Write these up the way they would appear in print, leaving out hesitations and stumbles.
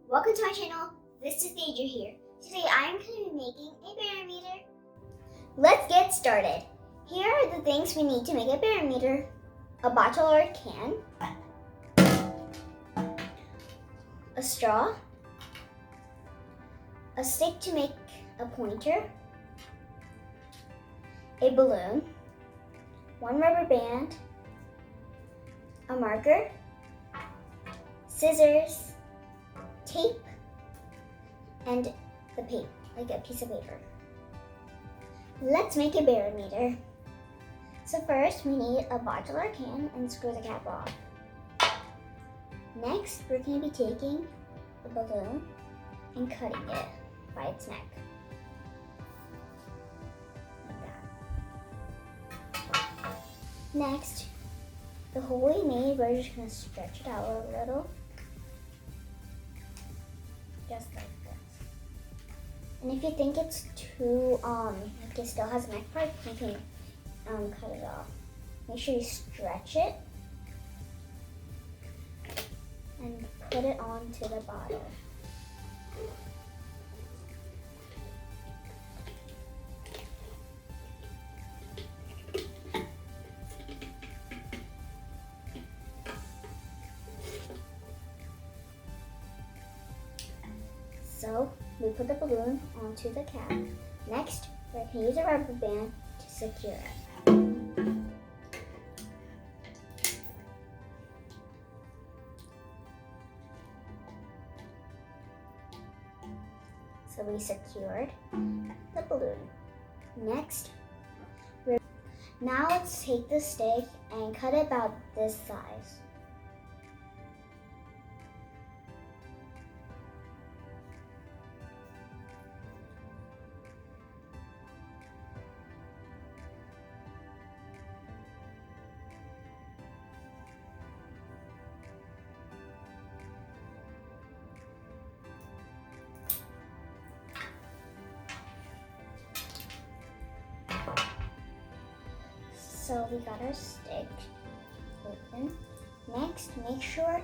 Welcome to my channel. This is Deidre here. Today I am going to be making a barometer. Let's get started. Here are the things we need to make a barometer: a bottle or a can, a straw, a stick to make a pointer, a balloon, one rubber band, a marker, scissors, tape, and the paper, like a piece of paper. Let's make a barometer. So first we need a bottle or can and screw the cap off. Next we're going to be taking the balloon and cutting it by its neck. Like that. Next, the hole we made, we're just going to stretch it out a little. Just like this. And if you think it's too, like it still has a neck part, you can cut it off. Make sure you stretch it and put it onto the bottle. So we put the balloon onto the cap. Next, we can use a rubber band to secure it. So we secured the balloon. Next, now let's take the stick and cut it about this size. So we got our stick open. Next, make sure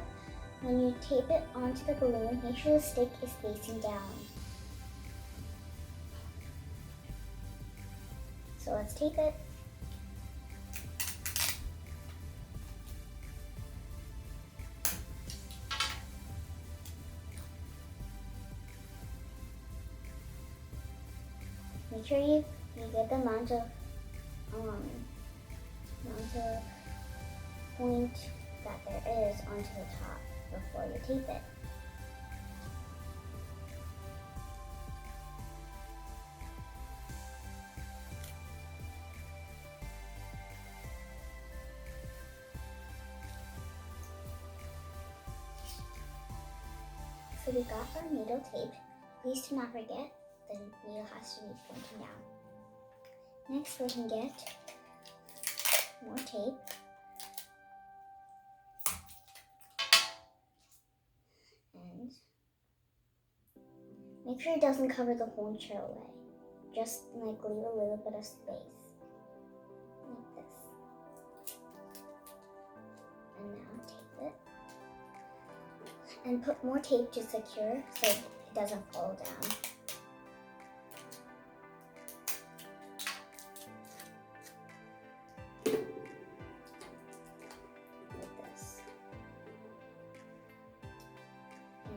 when you tape it onto the balloon, make sure the stick is facing down. So let's tape it. Make sure you get the amount of point that there is onto the top before you tape it. So we got our needle taped. Please do not forget the needle has to be pointing down. Next we can get more tape. And make sure it doesn't cover the whole entire way. Just like leave a little bit of space. Like this. And now tape it. And put more tape to secure so it doesn't fall down.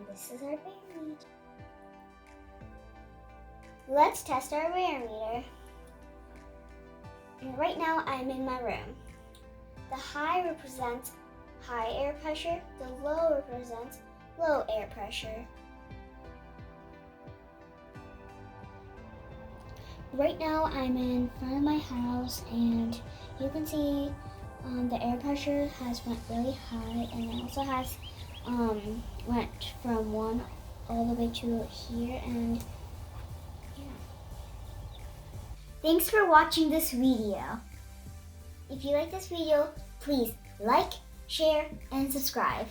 This is our barometer. Let's test our barometer. And right now I'm in my room. The high represents high air pressure, the low represents low air pressure. Right now I'm in front of my house and you can see the air pressure has went really high, and it also has went from 1 all the way to here, and yeah. Thanks for watching this video. If you like this video, please like, share, and subscribe.